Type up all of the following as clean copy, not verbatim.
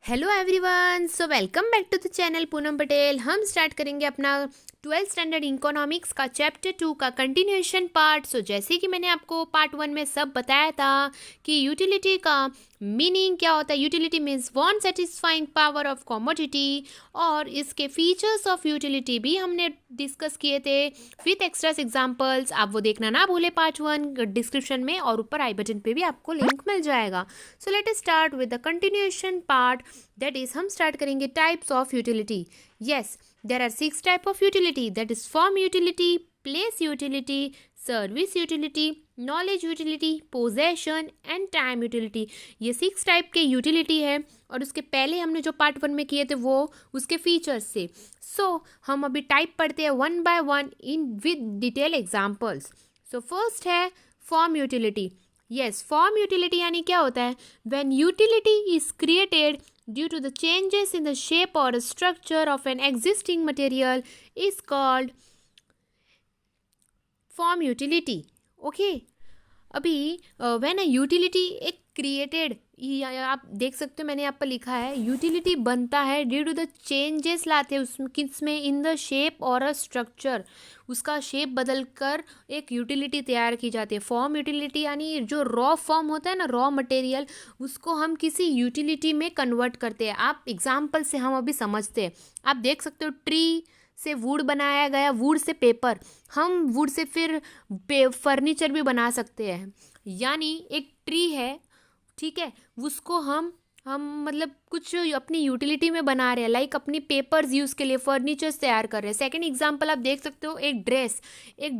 Hello everyone, so welcome back to the channel Poonam Patel. हम start करेंगे अपना 12th स्टैंडर्ड इकोनॉमिक्स का चैप्टर 2 का कंटिन्यूएशन पार्ट। सो जैसे कि मैंने आपको पार्ट 1 में सब बताया था कि यूटिलिटी का मीनिंग क्या होता है। Utility means one satisfying power of commodity, और इसके फीचर्स ऑफ यूटिलिटी भी हमने डिस्कस किए थे विथ एक्स्ट्रास एग्जाम्पल्स। आप वो देखना ना भूले पार्ट 1 डिस्क्रिप्शन में, और ऊपर आई बटन पे भी आपको लिंक मिल जाएगा। So let us start with the continuation part. That is हम स्टार्ट करेंगे types of utility. Yes, there are 6 type of utility, that is form utility, place utility, service utility, knowledge utility, possession and time utility. ये 6 type के utility है, और उसके पहले हमने जो पार्ट 1 में किए थे वो उसके फीचर्स से। सो हम अभी टाइप पढ़ते हैं one by one in with detail examples. So first है form utility. Yes, form utility यानी क्या होता है? When utility is created due to the changes in the shape or structure of an existing material is called form utility. Okay, अभी when a utility एक created, आप देख सकते हो मैंने यहाँ पर लिखा है यूटिलिटी बनता है ड्यू टू द चेंजेस लाते हैं उसमें, किसमें? इन द शेप और अ स्ट्रक्चर। उसका शेप बदल कर एक यूटिलिटी तैयार की जाती है। फॉर्म यूटिलिटी यानी जो रॉ फॉर्म होता है ना, रॉ मटेरियल, उसको हम किसी यूटिलिटी में कन्वर्ट करते हैं। आप एग्जाम्पल से हम अभी समझते हैं। आप देख सकते हो ट्री से वुड बनाया गया, वुड से पेपर, हम वुड से फिर फर्नीचर भी बना सकते हैं। यानी एक ट्री है, ठीक है, उसको हम मतलब कुछ अपनी यूटिलिटी में बना रहे हैं, लाइक अपनी पेपर्स यूज़ के लिए फर्नीचर्स तैयार कर रहे हैं। सेकंड एग्जांपल आप देख सकते हो, एक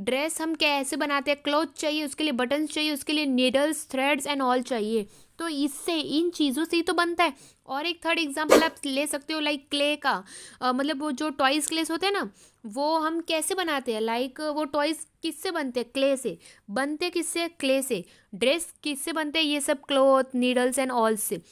ड्रेस हम कैसे बनाते हैं? क्लॉथ चाहिए, उसके लिए बटन्स चाहिए, उसके लिए नीडल्स, थ्रेड्स एंड ऑल चाहिए। तो इससे, इन चीज़ों से ही तो बनता है। और एक थर्ड एग्जांपल आप ले सकते हो, लाइक क्ले का, मतलब वो जो टॉयज क्लेस होते हैं ना, वो हम कैसे बनाते हैं? लाइक वो टॉयज किससे बनते हैं? क्ले से बनते। किससे? क्ले से। ड्रेस किससे बनते हैं? ये सब क्लॉथ, नीडल्स एंड ऑल से।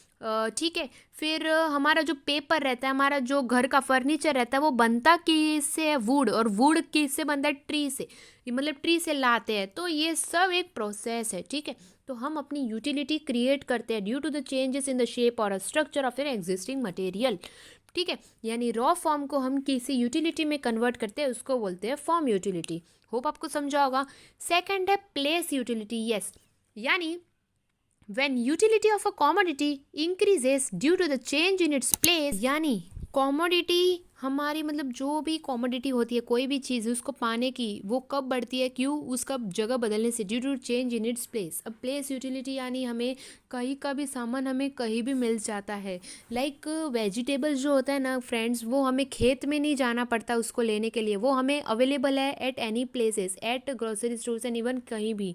ठीक है। फिर हमारा जो पेपर रहता है, हमारा जो घर का फर्नीचर रहता है, वो बनता किससे है? वुड। और वुड किससे बनता है? ट्री से। ये मतलब ट्री से लाते हैं। तो ये सब एक प्रोसेस है, ठीक है। तो हम अपनी यूटिलिटी क्रिएट करते हैं due to the changes in the shape और structure of an existing material, ठीक है। यानी रॉ फॉर्म को हम किसी यूटिलिटी में कन्वर्ट करते हैं, उसको बोलते हैं फॉर्म यूटिलिटी। होप आपको समझा होगा। सेकंड है प्लेस यूटिलिटी। यस, यानी when utility of a commodity increases due to the change in its place, यानी कॉमोडिटी हमारी, मतलब जो भी कॉमोडिटी होती है, कोई भी चीज़ उसको पाने की, वो कब बढ़ती है? क्यों? उसका जगह बदलने से, due to change in its place. अब प्लेस यूटिलिटी यानी हमें कहीं का भी सामान हमें कहीं भी मिल जाता है। लाइक वेजिटेबल्स जो होता है ना फ्रेंड्स, वो हमें खेत में नहीं जाना पड़ता उसको लेने के लिए, वो हमें अवेलेबल है at any places, at grocery stores and even कहीं भी।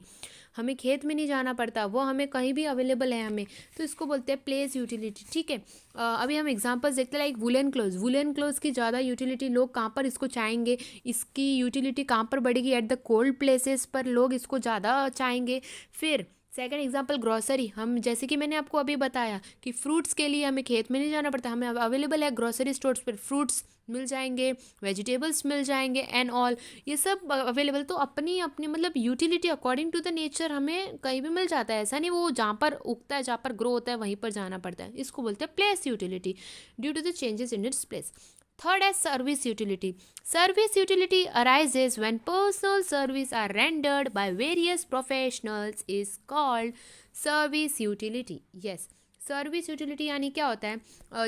हमें खेत में नहीं जाना पड़ता, वो हमें कहीं भी अवेलेबल है हमें। तो इसको बोलते हैं प्लेस यूटिलिटी, ठीक है। अभी हम एग्जांपल्स देखते हैं, like woollen clothes. Woollen clothes की ज़्यादा यूटिलिटी लोग कहाँ पर इसको चाहेंगे? इसकी यूटिलिटी कहाँ पर बढ़ेगी? एट द कोल्ड प्लेसेस पर लोग इसको ज़्यादा चाहेंगे। फिर सेकंड एग्जांपल ग्रोसरी। हम जैसे कि मैंने आपको अभी बताया कि फ्रूट्स के लिए हमें खेत में नहीं जाना पड़ता, हमें अवेलेबल है ग्रोसरी स्टोर्स पर, फ्रूट्स मिल जाएंगे, वेजिटेबल्स मिल जाएंगे एंड ऑल, ये सब अवेलेबल। तो अपनी अपनी मतलब utility according to the nature हमें कहीं भी मिल जाता है। ऐसा नहीं वो जहाँ पर उगता है, जहाँ पर ग्रो होता है, वहीं पर जाना पड़ता है। इसको बोलते हैं place utility due to the changes in its place. Third is service utility. Service utility arises when personal service are rendered by various professionals is called service utility. Yes, service utility यानी क्या होता है?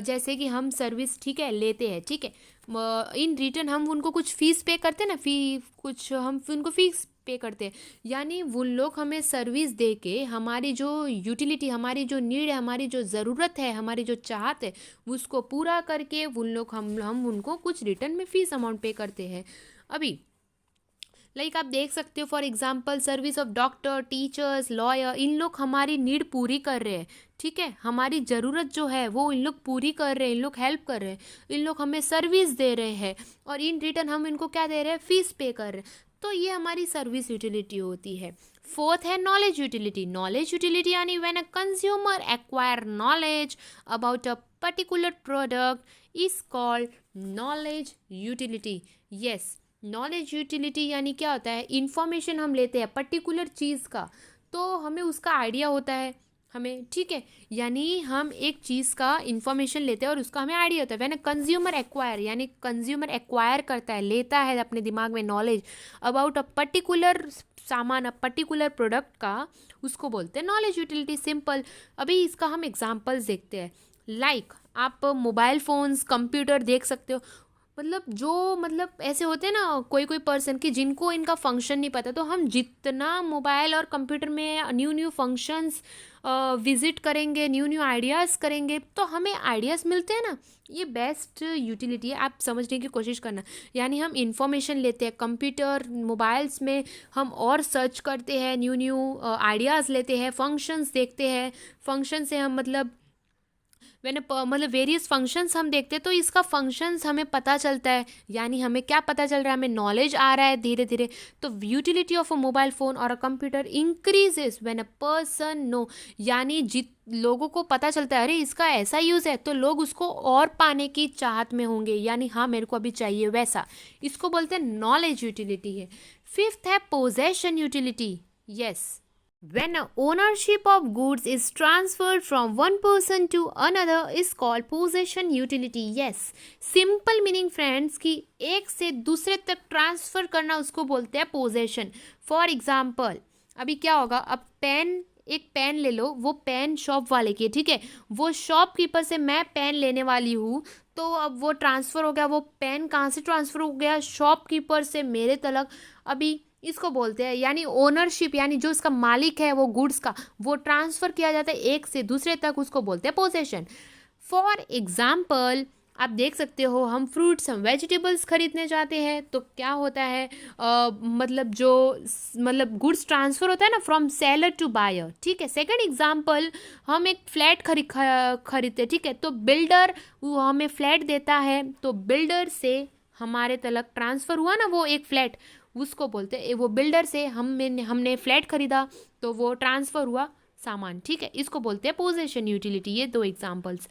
जैसे कि हम service, ठीक है, लेते हैं, ठीक है, इन रिटर्न हम उनको कुछ फीस पे करते हैं ना, कुछ हम उनको फीस पे करते हैं। यानी वो लोग हमें सर्विस दे के हमारी जो यूटिलिटी, हमारी जो नीड है, हमारी जो ज़रूरत है, हमारी जो चाहत है, उसको पूरा करके उन लोग हम उनको कुछ रिटर्न में फीस अमाउंट पे करते हैं। अभी लाइक आप देख सकते हो, for example service of doctor, teachers, lawyer, इन लोग हमारी नीड पूरी कर रहे हैं, ठीक है। हमारी ज़रूरत जो है वो इन लोग पूरी कर रहे हैं, इन लोग हेल्प कर रहे हैं, इन लोग हमें सर्विस दे रहे हैं, और इन रिटर्न हम इनको क्या दे रहे हैं? फीस पे कर रहे हैं। तो ये हमारी सर्विस यूटिलिटी होती है। फोर्थ है नॉलेज यूटिलिटी। नॉलेज यूटिलिटी यानी when a consumer acquire knowledge about a particular product is called knowledge utility. Yes, knowledge utility यानी क्या होता है? इंफॉर्मेशन हम लेते हैं पर्टिकुलर चीज़ का, तो हमें उसका आइडिया होता है। हमें, ठीक है, यानी हम एक चीज़ का इंफॉर्मेशन लेते हैं और उसका हमें आइडिया होता है। व्हेन कंज्यूमर एक्वायर, यानी कंज्यूमर एक्वायर करता है, लेता है अपने दिमाग में नॉलेज अबाउट अ पर्टिकुलर सामान, अ पर्टिकुलर प्रोडक्ट का, उसको बोलते हैं नॉलेज यूटिलिटी। सिंपल। अभी इसका हम एग्जांपल्स देखते हैं। लाइक आप मोबाइल फ़ोन्स, कंप्यूटर देख सकते हो। मतलब जो मतलब ऐसे होते हैं ना कोई कोई पर्सन कि जिनको इनका फंक्शन नहीं पता, तो हम जितना मोबाइल और कंप्यूटर में न्यू न्यू फंक्शंस विजिट करेंगे, न्यू न्यू आइडियाज़ करेंगे, तो हमें आइडियाज़ मिलते हैं ना। ये बेस्ट यूटिलिटी है, आप समझने की कोशिश करना। यानी हम इंफॉर्मेशन लेते हैं कंप्यूटर मोबाइल्स में, हम और सर्च करते हैं, न्यू न्यू आइडियाज़ लेते हैं, फंक्शंस देखते हैं। फंक्शन से हम मतलब मैंने मतलब वेरियस फंक्शंस हम देखते हैं, तो इसका फंक्शंस हमें पता चलता है। यानी हमें क्या पता चल रहा है, हमें नॉलेज आ रहा है धीरे धीरे। तो utility of a mobile phone और a computer increases when a person know, यानी जित लोगों को पता चलता है अरे इसका ऐसा यूज़ है, तो लोग उसको और पाने की चाहत में होंगे, यानी हाँ मेरे को अभी चाहिए वैसा। इसको बोलते हैं नॉलेज यूटिलिटी है। फिफ्थ है possession utility. Yes, when ownership of goods is transferred from one person to another is called possession utility. Yes, simple meaning friends कि एक से दूसरे तक ट्रांसफ़र करना उसको बोलते हैं पोजेशन। फॉर एग्जाम्पल अभी क्या होगा, अब पेन, एक पेन ले लो, वो पेन शॉप वाले की है, ठीक है, वो शॉपकीपर से मैं पेन लेने वाली हूँ, तो अब वो ट्रांसफ़र हो गया। वो पेन कहाँ से ट्रांसफ़र हो गया, शॉपकीपर से मेरे तलक। अभी इसको बोलते हैं, यानी ओनरशिप, यानी जो इसका मालिक है वो गुड्स का, वो ट्रांसफ़र किया जाता है एक से दूसरे तक, उसको बोलते हैं पोजेशन। फॉर एग्जाम्पल आप देख सकते हो, हम फ्रूट्स, हम वेजिटेबल्स खरीदने जाते हैं, तो क्या होता है मतलब जो मतलब गुड्स ट्रांसफ़र होता है ना फ्रॉम सेलर टू बायर, ठीक है। सेकंड एग्जांपल, हम एक फ्लैट खरीदते, ठीक है, तो बिल्डर वो हमें फ्लैट देता है, तो बिल्डर से हमारे तलक ट्रांसफ़र हुआ ना वो एक फ्लैट, उसको बोलते हैं, वो बिल्डर से हमने फ्लैट खरीदा, तो वो ट्रांसफ़र हुआ सामान, ठीक है, इसको बोलते हैं पोजेशन यूटिलिटी। ये दो एग्जांपल्स।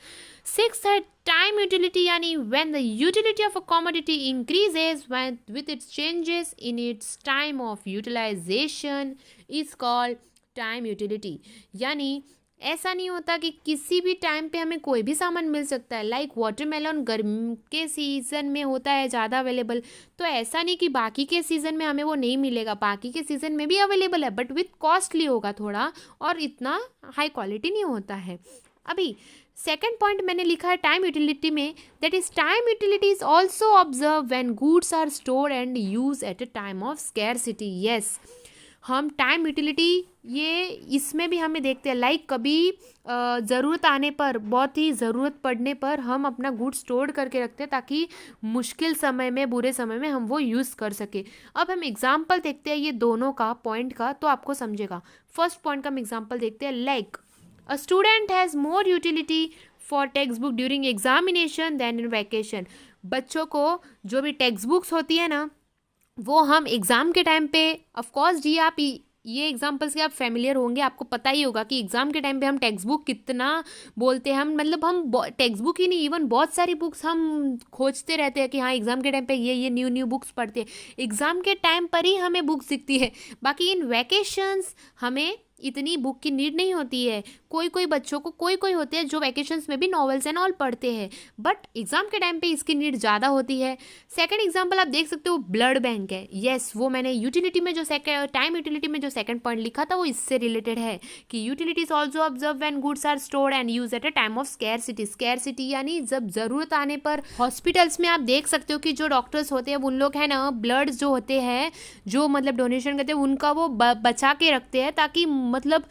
सिक्स है टाइम यूटिलिटी, यानी when the utility of a commodity increases when with its changes in its time of utilisation is called time utility. यानी ऐसा नहीं होता कि किसी भी टाइम पे हमें कोई भी सामान मिल सकता है। लाइक वाटरमेलन गर्मी के सीज़न में होता है ज़्यादा अवेलेबल, तो ऐसा नहीं कि बाकी के सीज़न में हमें वो नहीं मिलेगा, बाकी के सीज़न में भी अवेलेबल है, बट विथ कॉस्टली होगा थोड़ा, और इतना हाई क्वालिटी नहीं होता है। अभी सेकेंड पॉइंट मैंने लिखा है टाइम यूटिलिटी में, that is time utility is also observe when goods are stored and use at a time of scarcity. Yes, हम टाइम यूटिलिटी ये इसमें भी हमें देखते हैं। लाइक कभी ज़रूरत आने पर, बहुत ही ज़रूरत पड़ने पर हम अपना गुड स्टोर करके रखते हैं, ताकि मुश्किल समय में, बुरे समय में हम वो यूज़ कर सके। अब हम एग्जांपल देखते हैं ये दोनों का पॉइंट का, तो आपको समझेगा। फर्स्ट पॉइंट का हम एग्जांपल देखते हैं। Like a student has more utility for text book during examination than in vacation. बच्चों को जो भी टेक्स्ट बुक्स होती है ना, वो हम एग्ज़ाम के टाइम पे, ऑफ कोर्स जी आप ये एग्जाम्पल्स के आप फेमिलियर होंगे, आपको पता ही होगा कि एग्ज़ाम के टाइम पे हम टेक्स्ट बुक कितना बोलते हैं। हम मतलब हम टेक्स्ट बुक ही नहीं, इवन बहुत सारी बुक्स हम खोजते रहते हैं कि हाँ एग्ज़ाम के टाइम पे ये न्यू न्यू बुक्स पढ़ते हैं। एग्ज़ाम के टाइम पर ही हमें बुक्स दिखती है, बाकी इन वैकेशंस हमें इतनी बुक की नीड नहीं होती है। कोई कोई बच्चों को, कोई कोई होते हैं जो वैकेशंस में भी नॉवेल्स एंड ऑल पढ़ते हैं, बट एग्जाम के टाइम पे इसकी नीड ज़्यादा होती है। सेकंड एग्जांपल आप देख सकते हो, ब्लड बैंक है। यस, वो मैंने यूटिलिटी में जो टाइम यूटिलिटी में जो सेकंड पॉइंट लिखा था वो इससे रिलेटेड है कि utility is also observe when goods are stored and use at a time of scarcity. Scarcity यानी जब ज़रूरत आने पर। हॉस्पिटल्स में आप देख सकते हो कि जो डॉक्टर्स होते हैं उन लोग है ना, ब्लड जो होते हैं, जो मतलब डोनेशन करते हैं, उनका वो बचा के रखते हैं, ताकि मतलब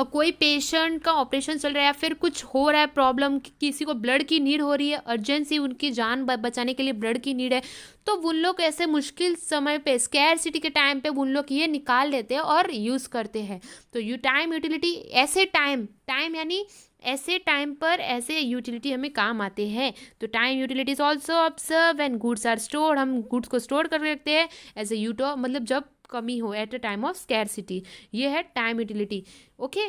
कोई पेशेंट का ऑपरेशन चल रहा है या फिर कुछ हो रहा है प्रॉब्लम, किसी को ब्लड की नीड हो रही है, अर्जेंसी, उनकी जान बचाने के लिए ब्लड की नीड है, तो उन लोग ऐसे मुश्किल समय पे, स्कैरसिटी के टाइम पे उन लोग ये निकाल लेते हैं और यूज़ करते हैं। तो टाइम यूटिलिटी ऐसे टाइम यानी ऐसे टाइम पर ऐसे यूटिलिटी हमें काम आते हैं। तो time utility is also observe when goods are stored, हम गुड्स को स्टोर कर रखते हैं एज ए यूटो, मतलब जब कमी हो, eight a time of scarcity. ये है टाइम यूटिलिटी। ओके,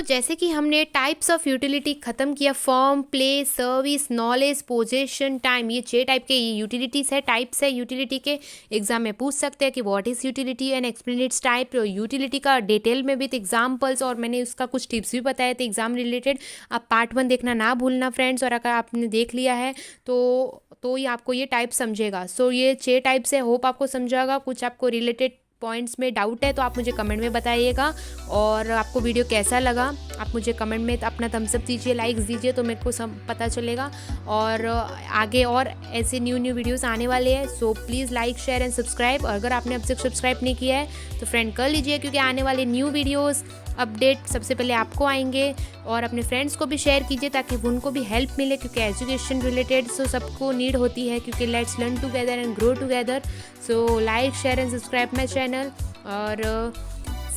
जैसे कि हमने टाइप्स ऑफ यूटिलिटी ख़त्म किया, form, place, service, knowledge, possession, time, ये 6 टाइप के यूटिलिटीज़ है, टाइप्स है यूटिलिटी के। एग्जाम में पूछ सकते हैं कि what is utility and explain it's type. Utility का डिटेल में विथ एग्जाम्पल्स, और मैंने उसका कुछ टिप्स भी बताए थे एग्जाम रिलेटेड। आप पार्ट 1 देखना ना भूलना फ्रेंड्स, और अगर आपने देख लिया है तो ये आपको ये टाइप समझेगा। ये 6 टाइप्स है, होप आपको समझागा। कुछ आपको रिलेटेड पॉइंट्स में डाउट है तो आप मुझे कमेंट में बताइएगा, और आपको वीडियो कैसा लगा आप मुझे कमेंट में अपना थम्स अप दीजिए, लाइक्स दीजिए, तो मेरे को सब पता चलेगा। और आगे और ऐसे न्यू वीडियोस आने वाले हैं, so please like, share and subscribe. और अगर आपने अब तक सब्सक्राइब नहीं किया है तो फ्रेंड कर लीजिए, क्योंकि आने वाले न्यू वीडियोज़ अपडेट सबसे पहले आपको आएंगे। और अपने फ्रेंड्स को भी शेयर कीजिए ताकि उनको भी हेल्प मिले, क्योंकि एजुकेशन रिलेटेड सो सबको नीड होती है, क्योंकि let's learn together and grow together. So like, share and subscribe my channel, और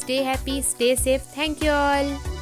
stay happy, stay safe. Thank you all.